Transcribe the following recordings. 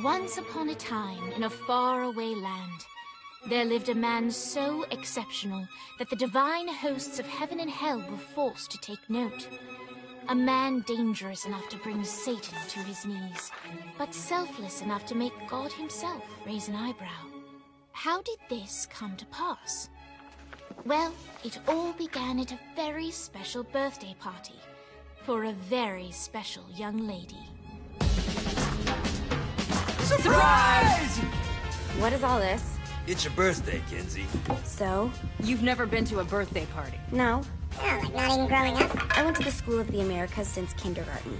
Once upon a time, in a faraway land, there lived a man so exceptional that the divine hosts of heaven and hell were forced to take note. A man dangerous enough to bring Satan to his knees, but selfless enough to make God himself raise an eyebrow. How did this come to pass? Well, it all began at a very special birthday party for a very special young lady. Surprise! What is all this? It's your birthday, Kinsey. So? You've never been to a birthday party? No. Oh, like not even growing up? I went to the School of the Americas since kindergarten.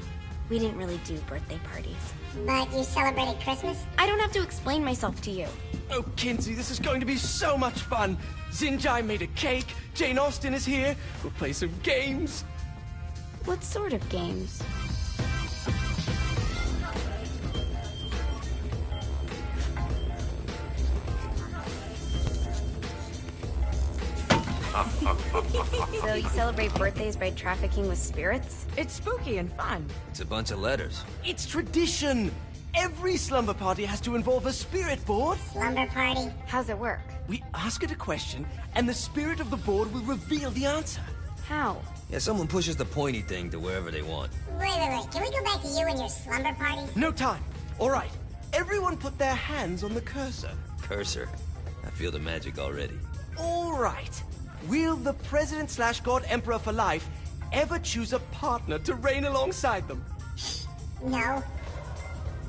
We didn't really do birthday parties. But you celebrated Christmas? I don't have to explain myself to you. Oh, Kinsey, this is going to be so much fun. Xinjai made a cake, Jane Austen is here, we'll play some games. What sort of games? So you celebrate birthdays by trafficking with spirits? It's spooky and fun. It's a bunch of letters. It's tradition. Every slumber party has to involve a spirit board. Slumber party? How's it work? We ask it a question, and the spirit of the board will reveal the answer. How? Yeah, someone pushes the pointy thing to wherever they want. Wait. Can we go back to you and your slumber parties? No time. All right. Everyone put their hands on the cursor. Cursor. I feel the magic already. All right. Will the President/God Emperor for life ever choose a partner to reign alongside them? No.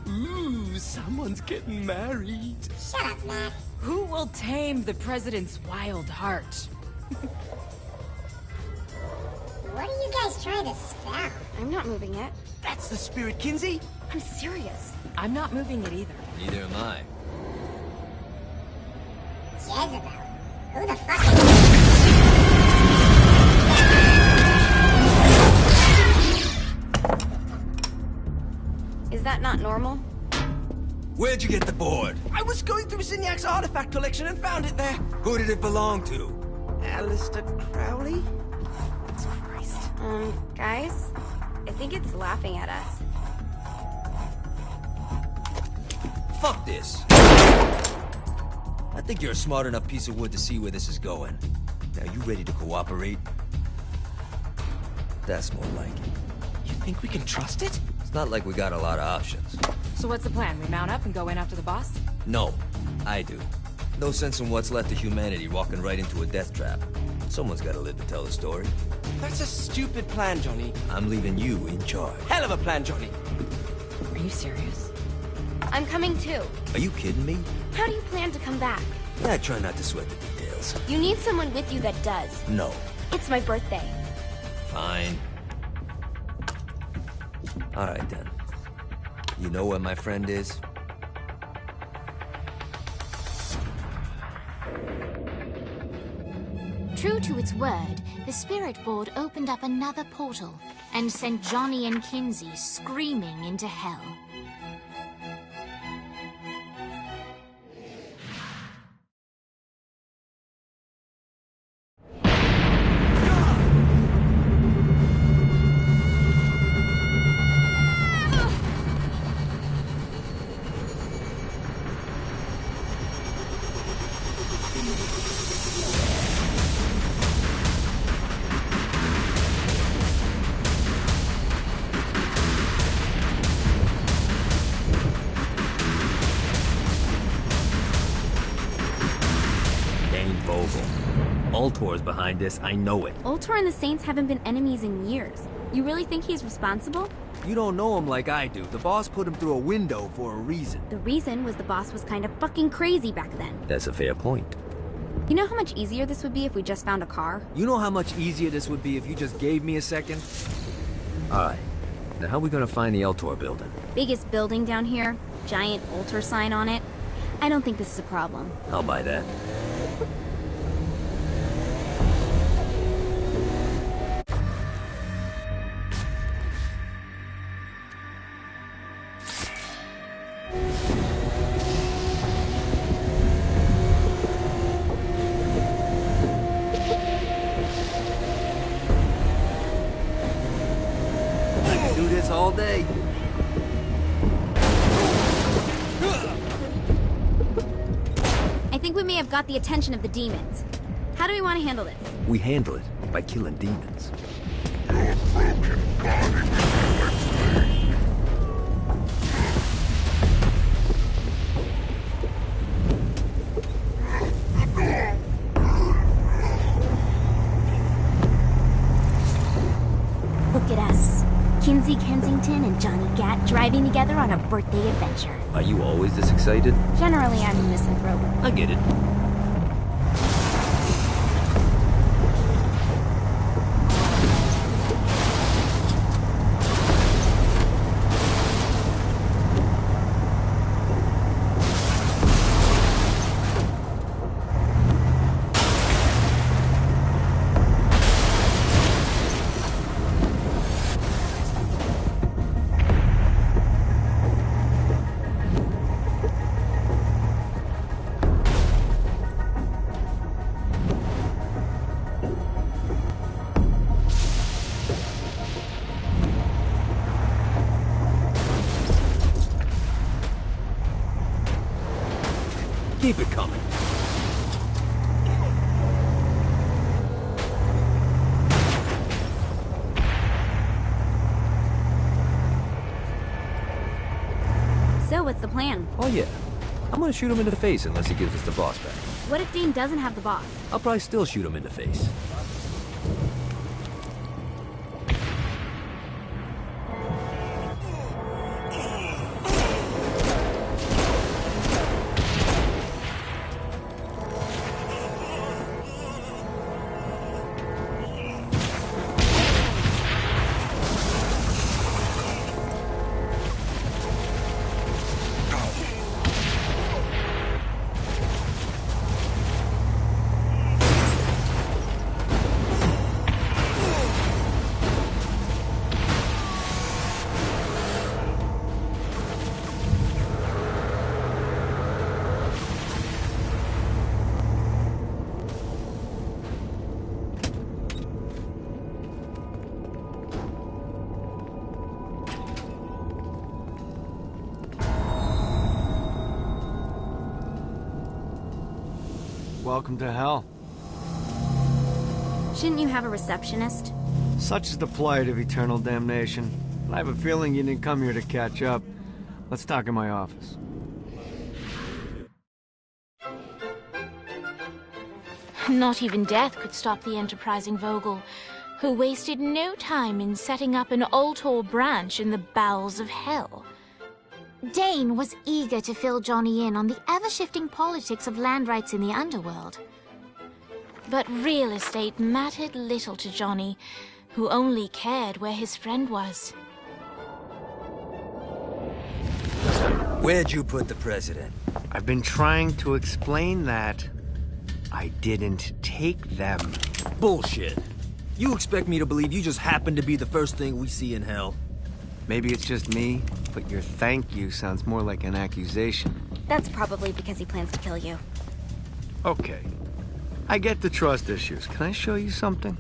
Ooh, someone's getting married. Shut up, Matt. Who will tame the president's wild heart? What are you guys trying to spell? I'm not moving it. That's the spirit, Kinsey. I'm serious. I'm not moving it either. Neither am I. Jezebel. Who the fuck is... Is that not normal? Where'd you get the board? I was going through Signac's artifact collection and found it there. Who did it belong to? Alistair Crowley? Christ. Guys? I think it's laughing at us. Fuck this. I think you're a smart enough piece of wood to see where this is going. Now, you ready to cooperate? That's more like it. You think we can trust it? It's not like we got a lot of options. So what's the plan? We mount up and go in after the boss? No, I do. No sense in what's left of humanity walking right into a death trap. Someone's gotta live to tell the story. That's a stupid plan, Johnny. I'm leaving you in charge. Hell of a plan, Johnny. Are you serious? I'm coming too. Are you kidding me? How do you plan to come back? Yeah, I try not to sweat the details. You need someone with you that does. No. It's my birthday. Fine. Alright then. You know where my friend is? True to its word, the spirit board opened up another portal and sent Johnny and Kinsey screaming into hell. Ultor's behind this, I know it. Ultor and the Saints haven't been enemies in years. You really think he's responsible? You don't know him like I do. The boss put him through a window for a reason. The reason was the boss was kind of fucking crazy back then. That's a fair point. You know how much easier this would be if we just found a car? You know how much easier this would be if you just gave me a second? Alright. Now how are we gonna find the Ultor building? Biggest building down here, giant Ultor sign on it. I don't think this is a problem. I'll buy that. I can do this all day. have got the attention of the demons. How do we want to handle this? We handle it by killing demons. Look at us. Kinsey Kensington and Johnny Gat driving together on a birthday adventure. Are you always this excited? Generally, I'm a misanthrope. I get it. Keep it coming. So, what's the plan? Oh yeah. I'm gonna shoot him in the face unless he gives us the boss back. What if Dean doesn't have the boss? I'll probably still shoot him in the face. Welcome to hell. Shouldn't you have a receptionist? Such is the plight of eternal damnation. I have a feeling you didn't come here to catch up. Let's talk in my office. Not even death could stop the enterprising Vogel, who wasted no time in setting up an Ultor branch in the bowels of hell. Dane was eager to fill Johnny in on the ever-shifting politics of land rights in the underworld. But real estate mattered little to Johnny, who only cared where his friend was. Where'd you put the president? I've been trying to explain that. I didn't take them. Bullshit. You expect me to believe you just happened to be the first thing we see in hell? Maybe it's just me, but your thank you sounds more like an accusation. That's probably because he plans to kill you. Okay. I get the trust issues. Can I show you something?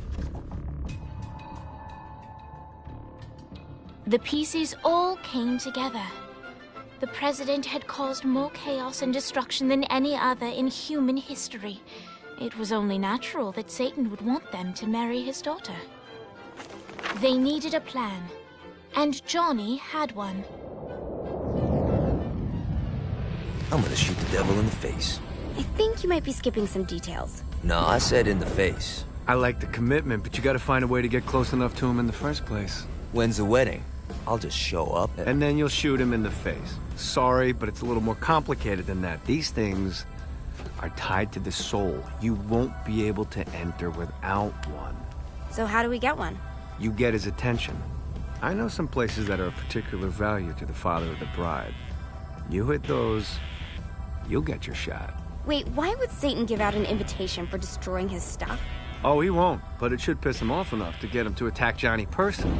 The pieces all came together. The president had caused more chaos and destruction than any other in human history. It was only natural that Satan would want them to marry his daughter. They needed a plan, and Johnny had one. I'm gonna shoot the devil in the face. I think you might be skipping some details. No, I said in the face. I like the commitment, but you gotta find a way to get close enough to him in the first place. When's the wedding? I'll just show up And then you'll shoot him in the face. Sorry, but it's a little more complicated than that. These things are tied to the soul. You won't be able to enter without one. So how do we get one? You get his attention. I know some places that are of particular value to the father of the bride. You hit those, you'll get your shot. Wait, why would Satan give out an invitation for destroying his stuff? Oh, he won't, but it should piss him off enough to get him to attack Johnny personally.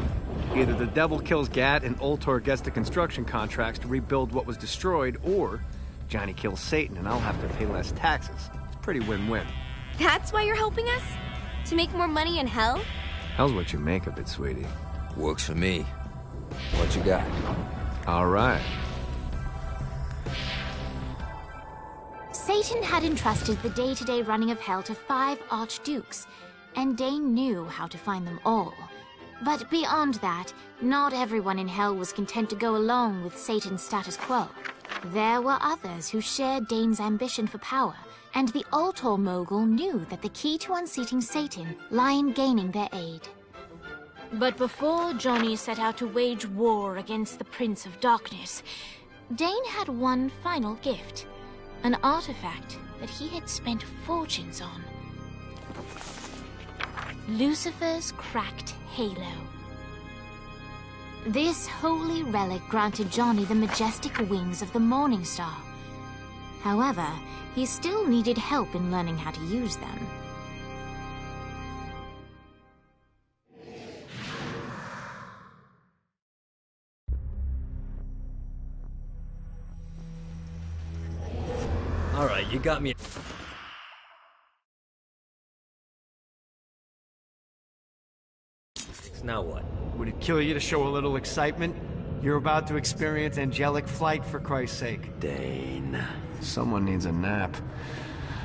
Either the devil kills Gat and Ultor gets the construction contracts to rebuild what was destroyed, or Johnny kills Satan and I'll have to pay less taxes. It's pretty win-win. That's why you're helping us? To make more money in hell? Hell's what you make of it, sweetie. Works for me. What you got? All right. Satan had entrusted the day-to-day running of Hell to 5 archdukes, and Dane knew how to find them all. But beyond that, not everyone in Hell was content to go along with Satan's status quo. There were others who shared Dane's ambition for power, and the Ultor mogul knew that the key to unseating Satan lay in gaining their aid. But before Johnny set out to wage war against the Prince of Darkness, Dane had one final gift, an artifact that he had spent fortunes on. Lucifer's cracked halo. This holy relic granted Johnny the majestic wings of the Morning Star. However, he still needed help in learning how to use them. All right, you got me. Now what? Would it kill you to show a little excitement? You're about to experience angelic flight, for Christ's sake. Dane. Someone needs a nap.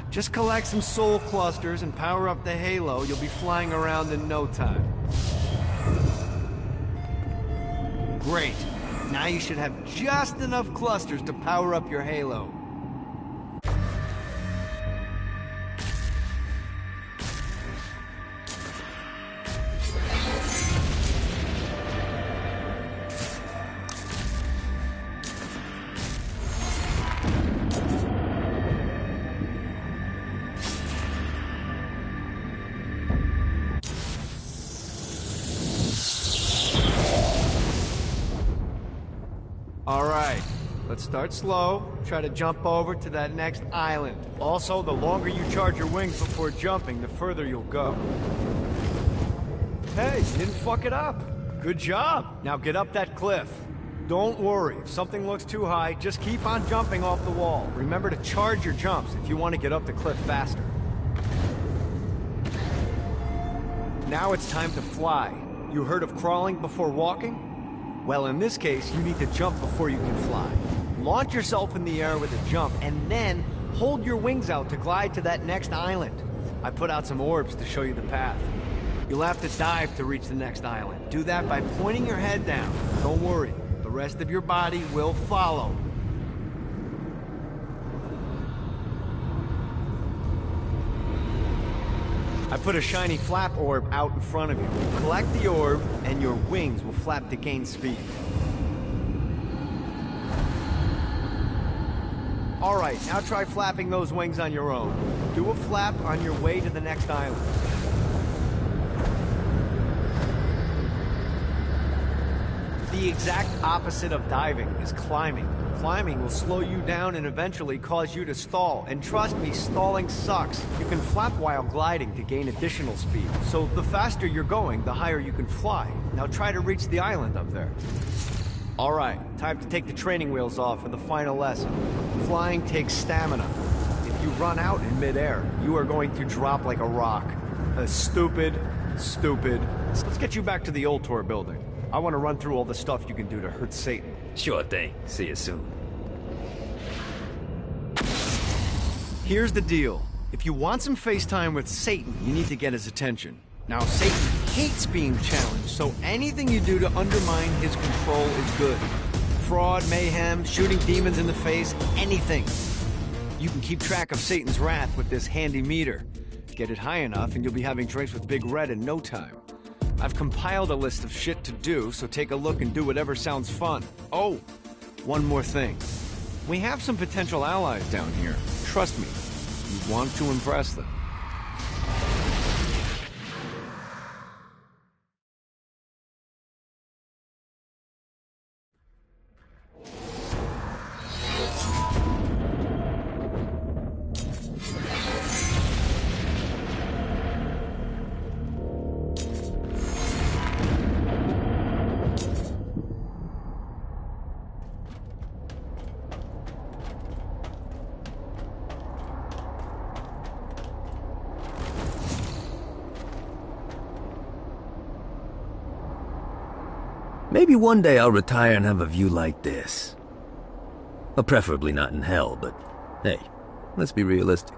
Just collect some soul clusters and power up the halo. You'll be flying around in no time. Great. Now you should have just enough clusters to power up your halo. Alright, let's start slow. Try to jump over to that next island. Also, the longer you charge your wings before jumping, the further you'll go. Hey, you didn't fuck it up. Good job. Now get up that cliff. Don't worry, if something looks too high, just keep on jumping off the wall. Remember to charge your jumps if you want to get up the cliff faster. Now it's time to fly. You heard of crawling before walking? Well, in this case, you need to jump before you can fly. Launch yourself in the air with a jump, and then hold your wings out to glide to that next island. I put out some orbs to show you the path. You'll have to dive to reach the next island. Do that by pointing your head down. Don't worry, the rest of your body will follow. I put a shiny flap orb out in front of you. Collect the orb, and your wings will flap to gain speed. Alright, now try flapping those wings on your own. Do a flap on your way to the next island. The exact opposite of diving is climbing. Climbing will slow you down and eventually cause you to stall. And trust me, stalling sucks. You can flap while gliding to gain additional speed. So the faster you're going, the higher you can fly. Now try to reach the island up there. Alright, time to take the training wheels off for the final lesson. Flying takes stamina. If you run out in midair, you are going to drop like a rock. Stupid. Let's get you back to the Ultor building. I want to run through all the stuff you can do to hurt Satan. Sure thing. See you soon. Here's the deal. If you want some FaceTime with Satan, you need to get his attention. Now, Satan hates being challenged, so anything you do to undermine his control is good. Fraud, mayhem, shooting demons in the face, anything. You can keep track of Satan's wrath with this handy meter. Get it high enough and you'll be having drinks with Big Red in no time. I've compiled a list of shit to do, so take a look and do whatever sounds fun. Oh, one more thing. We have some potential allies down here. Trust me, you want to impress them. Maybe one day I'll retire and have a view like this. Well, preferably not in hell, but hey, Let's be realistic.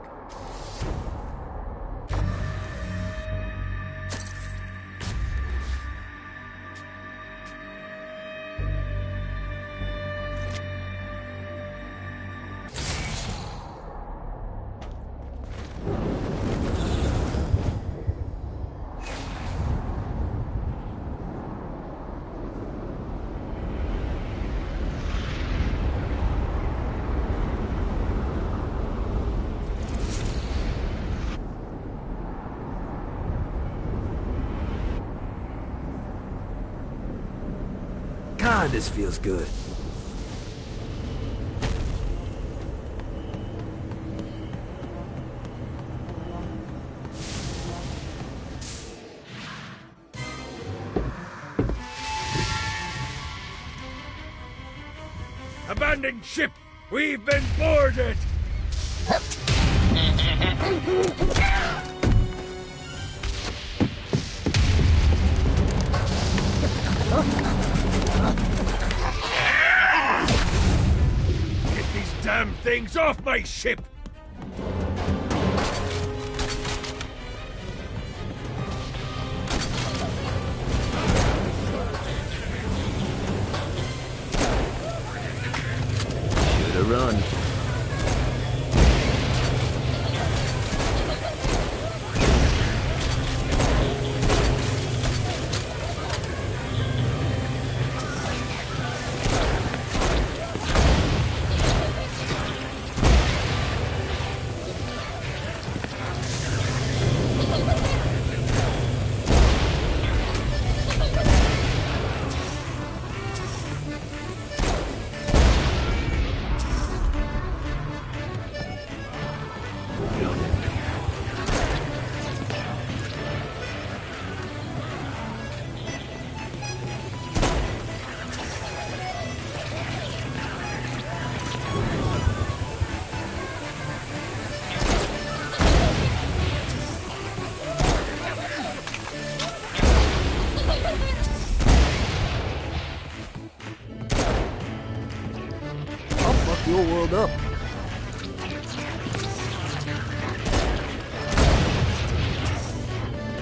God, this feels good. Abandoned ship! We've been boarded! Get these damn things off my ship! Run. Your world up.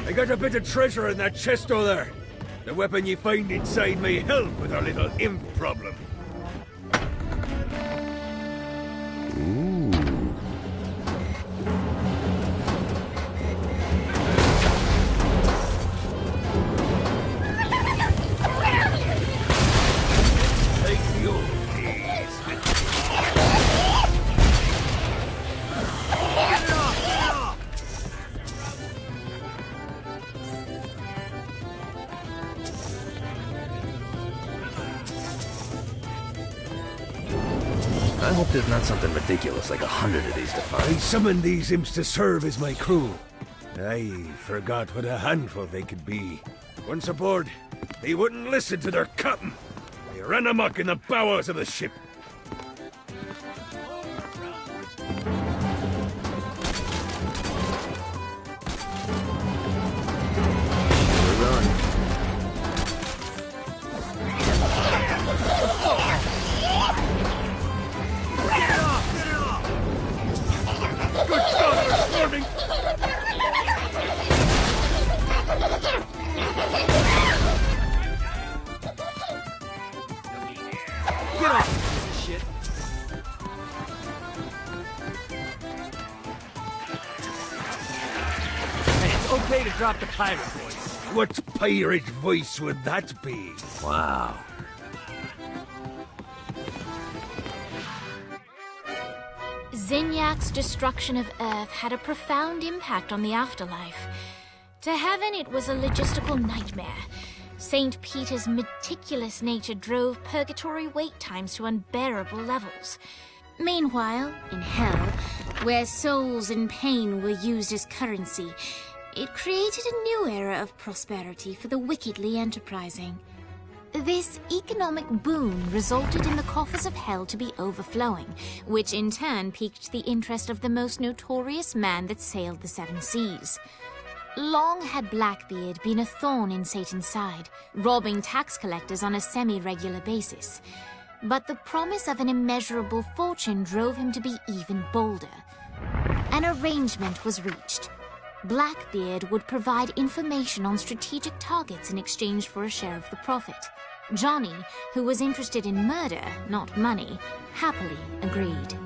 I got a bit of treasure in that chest over there. The weapon you find inside may help with our little imp problem. Take the old days. I hope there's not something ridiculous like 100 of these to I find. summoned these imps to serve as my crew. I forgot what a handful they could be. Once aboard, they wouldn't listen to their captain. They ran amok in the bowels of the ship. Run. Good God, they're swarming! Get off, piece of shit. Hey, it's okay to drop the pirate voice. What pirate voice would that be? Wow. Zinyak's destruction of Earth had a profound impact on the afterlife. To heaven, it was a logistical nightmare. St. Peter's meticulous nature drove purgatory wait times to unbearable levels. Meanwhile, in hell, where souls in pain were used as currency, it created a new era of prosperity for the wickedly enterprising. This economic boom resulted in the coffers of hell to be overflowing, which in turn piqued the interest of the most notorious man that sailed the seven seas. Long had Blackbeard been a thorn in Satan's side, robbing tax collectors on a semi-regular basis. But the promise of an immeasurable fortune drove him to be even bolder. An arrangement was reached. Blackbeard would provide information on strategic targets in exchange for a share of the profit. Johnny, who was interested in murder, not money, happily agreed.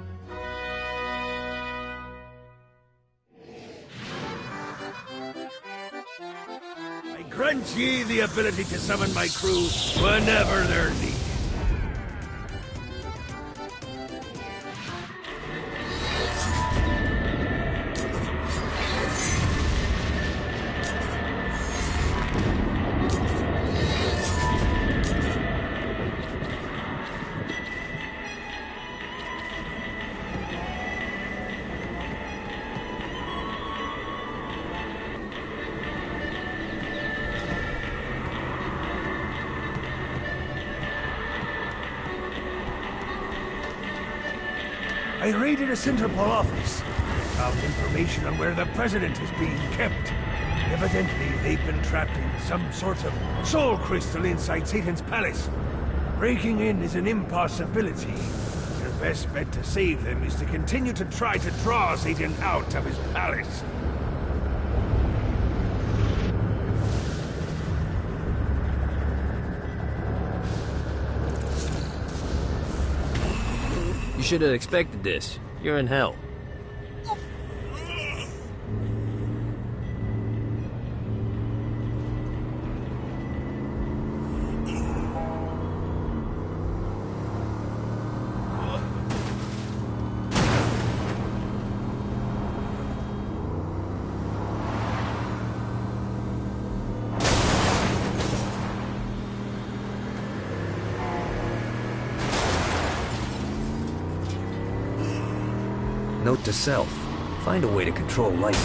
I grant ye the ability to summon my crew whenever they're needed. I raided a Interpol office. Found information on where the president is being kept. Evidently, they've been trapped in some sort of soul crystal inside Satan's palace. Breaking in is an impossibility. The best bet to save them is to continue to try to draw Satan out of his palace. You should have expected this. You're in hell. Note to self, find a way to control lightning.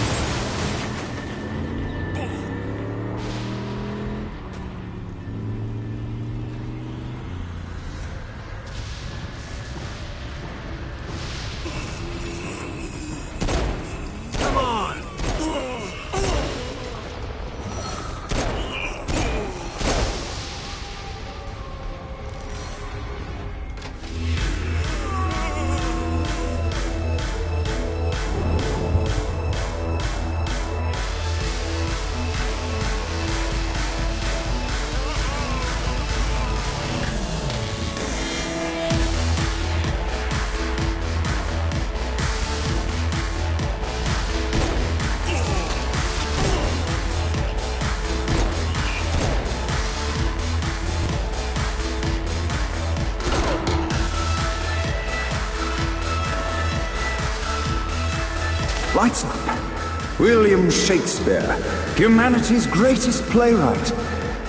Lights up. William Shakespeare, humanity's greatest playwright,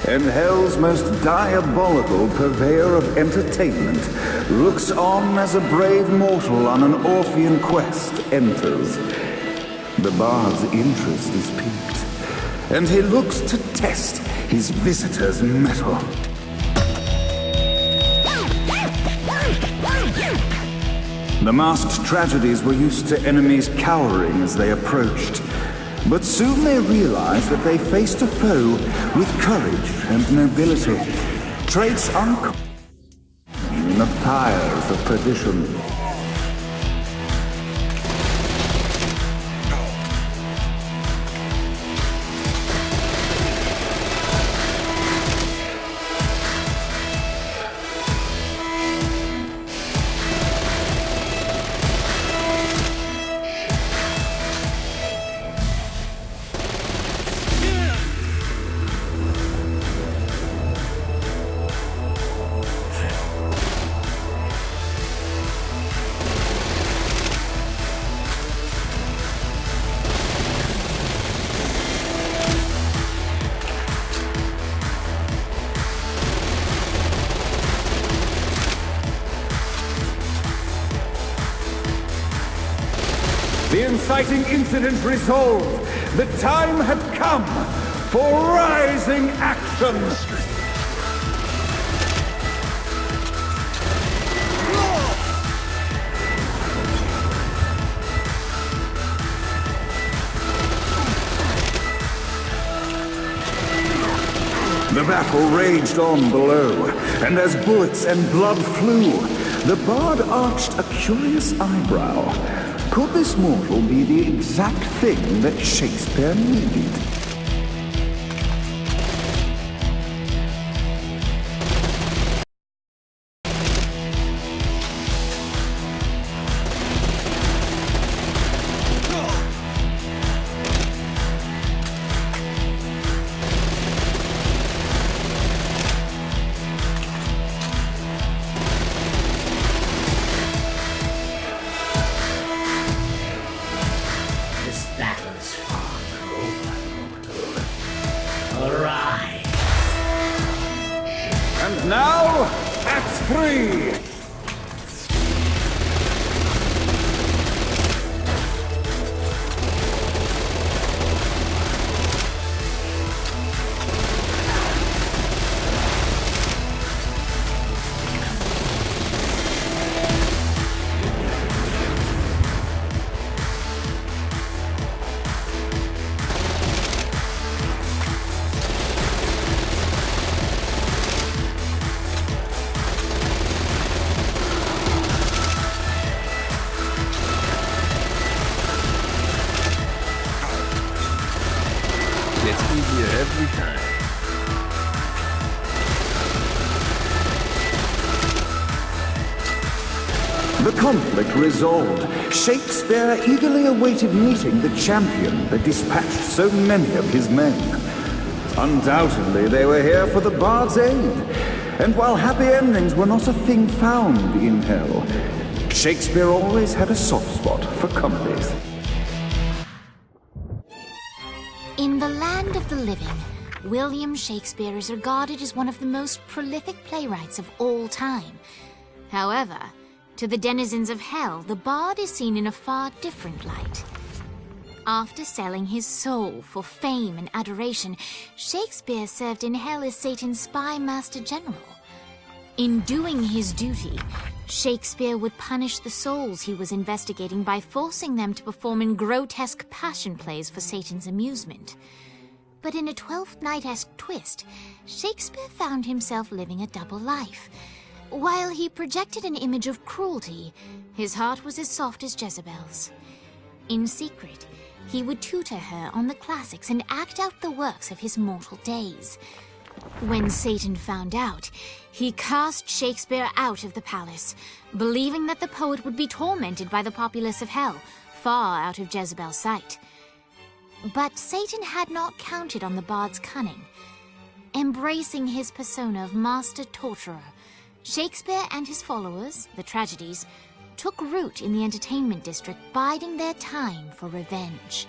and hell's most diabolical purveyor of entertainment, looks on as a brave mortal on an Orphean quest enters. The bard's interest is piqued, and he looks to test his visitor's mettle. The masked tragedies were used to enemies cowering as they approached. But soon they realized that they faced a foe with courage and nobility, traits uncommon in the fires of perdition. The inciting incident resolved. The time had come for rising action. The battle raged on below, and as bullets and blood flew, the bard arched a curious eyebrow, Could this mortal be the exact thing that Shakespeare needed? And now, Act 3! It's easier every time. The conflict resolved, Shakespeare eagerly awaited meeting the champion that dispatched so many of his men. Undoubtedly, they were here for the bard's aid. And while happy endings were not a thing found in hell, Shakespeare always had a soft spot for comedies. In the land of the living, William Shakespeare is regarded as one of the most prolific playwrights of all time. However, to the denizens of hell, the bard is seen in a far different light. After selling his soul for fame and adoration, Shakespeare served in hell as Satan's spy master general. In doing his duty, Shakespeare would punish the souls he was investigating by forcing them to perform in grotesque passion plays for Satan's amusement. But in a Twelfth Night-esque twist, Shakespeare found himself living a double life. While he projected an image of cruelty, his heart was as soft as Jezebel's. In secret, he would tutor her on the classics and act out the works of his mortal days. When Satan found out, he cast Shakespeare out of the palace, believing that the poet would be tormented by the populace of hell, far out of Jezebel's sight. But Satan had not counted on the bard's cunning. Embracing his persona of master torturer, Shakespeare and his followers, the tragedies, took root in the entertainment district, biding their time for revenge.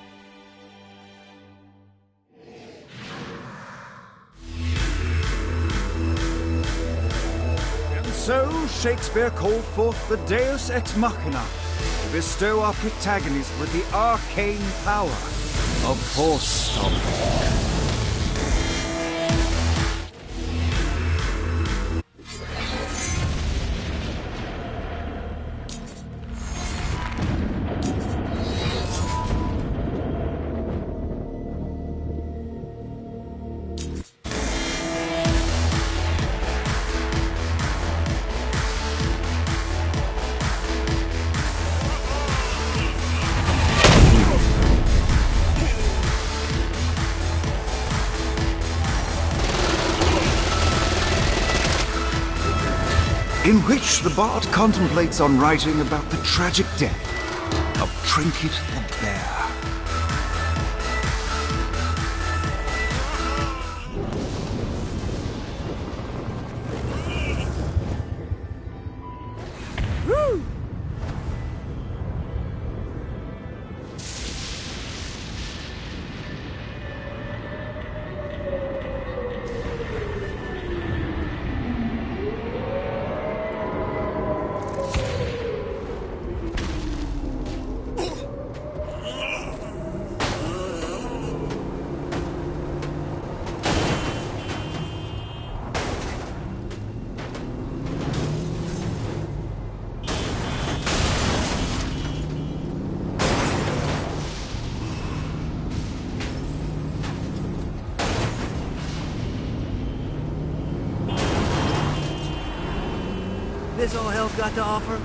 And so, Shakespeare called forth the Deus Ex Machina to bestow our protagonist with the arcane power of horse stomping. In which the bard contemplates on writing about the tragic death of Trinket the Bear. This all hell's got to offer?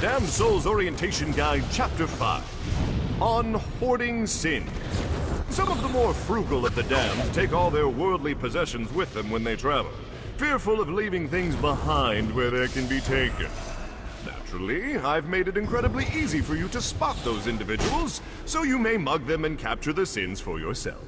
Damned Soul's Orientation Guide, Chapter 5. On Hoarding Sins. Some of the more frugal of the damned take all their worldly possessions with them when they travel, fearful of leaving things behind where they can be taken. Naturally, I've made it incredibly easy for you to spot those individuals, so you may mug them and capture the sins for yourself.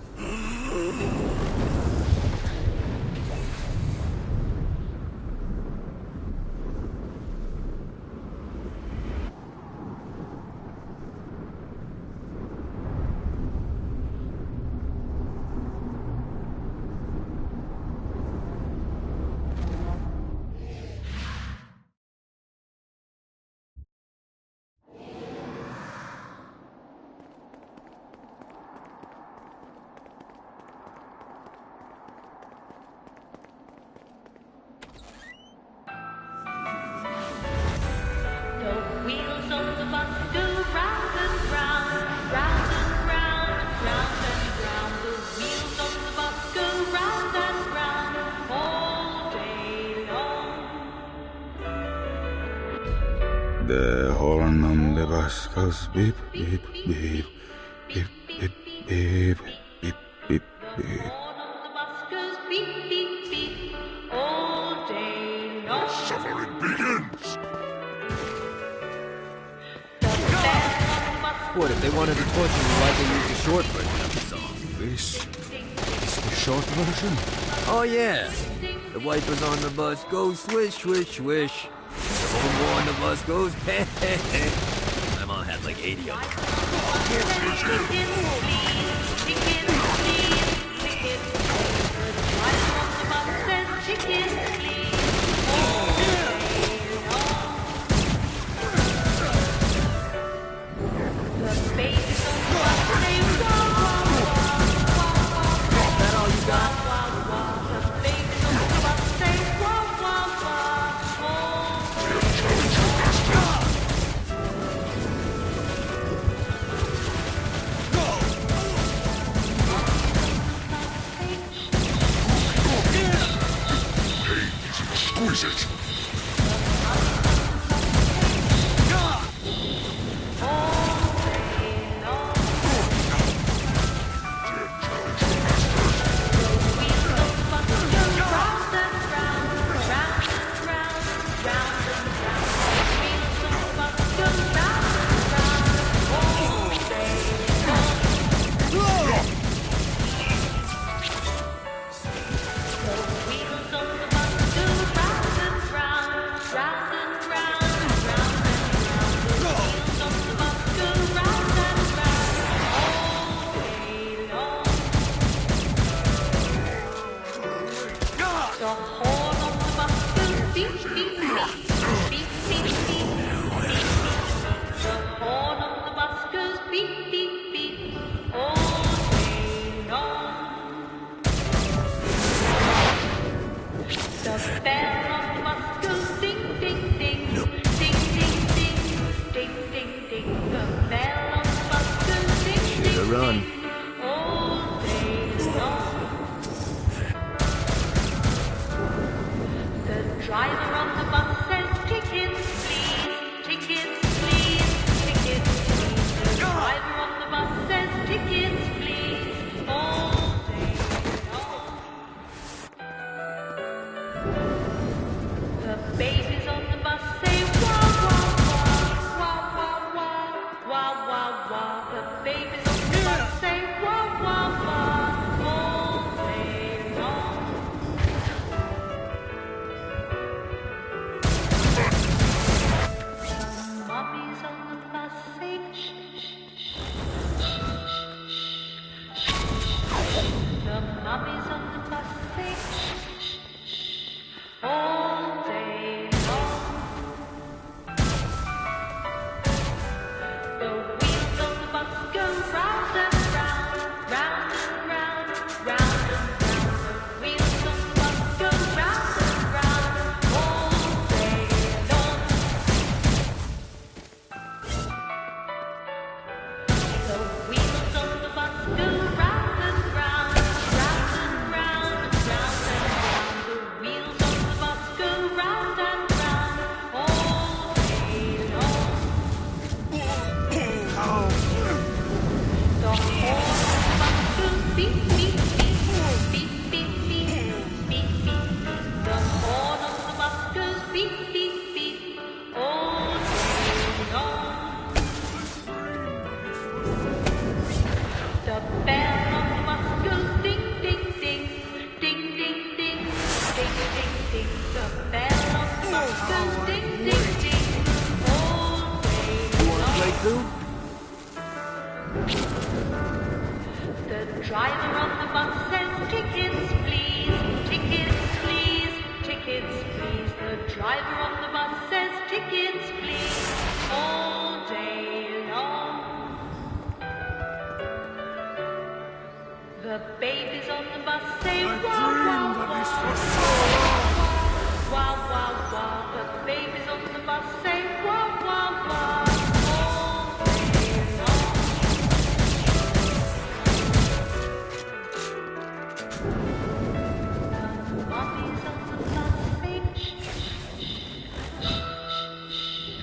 The horn on the bus goes beep, beep, beep, beep, beep, beep, beep, beep, beep. The suffering begins! What, if they wanted to torture me, why'd they use the short version of the song? This is the short version. Oh yeah! The wipers on the bus go swish, swish, swish. The homeboy on the bus goes hey, hey, hey. My mom had like 80 of them. Exquisite! Run. The driver on the bus says tickets, please, tickets, please, tickets, please. The driver on the bus says tickets, please, all day long. The babies on the bus say wah, wah, wah, wah, wah, wah, wah, wah, wah. The babies on the bus say round and round. The wheels on the bus go round and round all day long. The wheels on the bus go round and round, round and round, round and round. The wheels on the bus go round and round all day long. The horn on the bus goes beep, beep, beep, beep, beep, beep, beep, beep. The horn on the bus goes beep, beep, beep all day long. The bell on the bus goes ding, ding, ding, ding, ding, ding, ding, ding, ding. The bell on the bus goes ding, ding, ding all day long. Play too? The driver on the bus says, tickets please, tickets please, tickets please. The driver on the bus says, tickets please, all day long. The babies on the bus say, wow, wow, wow, wow, wow, wow. The babies on the bus say, wow, wow, wow, all day long. The mummies on the bus say, shh, shh, shh, shh, shh, shh.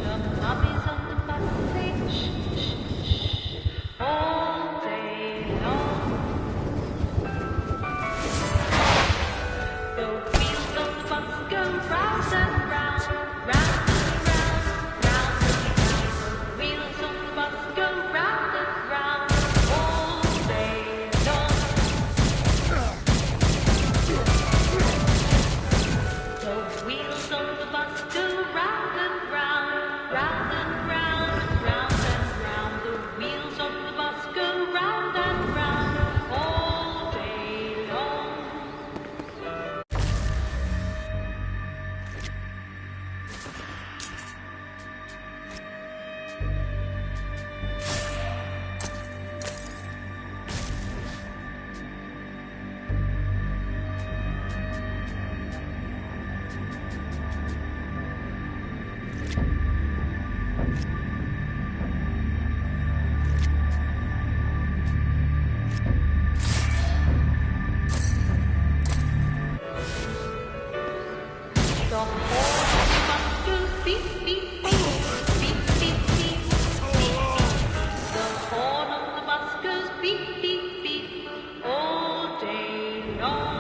The mummies on the bus say, shh, shh, shh, all day long. The wheels on the bus go round and round, round and round, round and round. The wheels on the bus go round and round all day long. The wheels on the bus go round and round, round and round, round and round. The wheels on the bus go round and round all day long. The horn on the bus goes beep, beep, beep, beep, beep, beep, beep, beep. The horn on the bus goes beep, beep, beep all day long.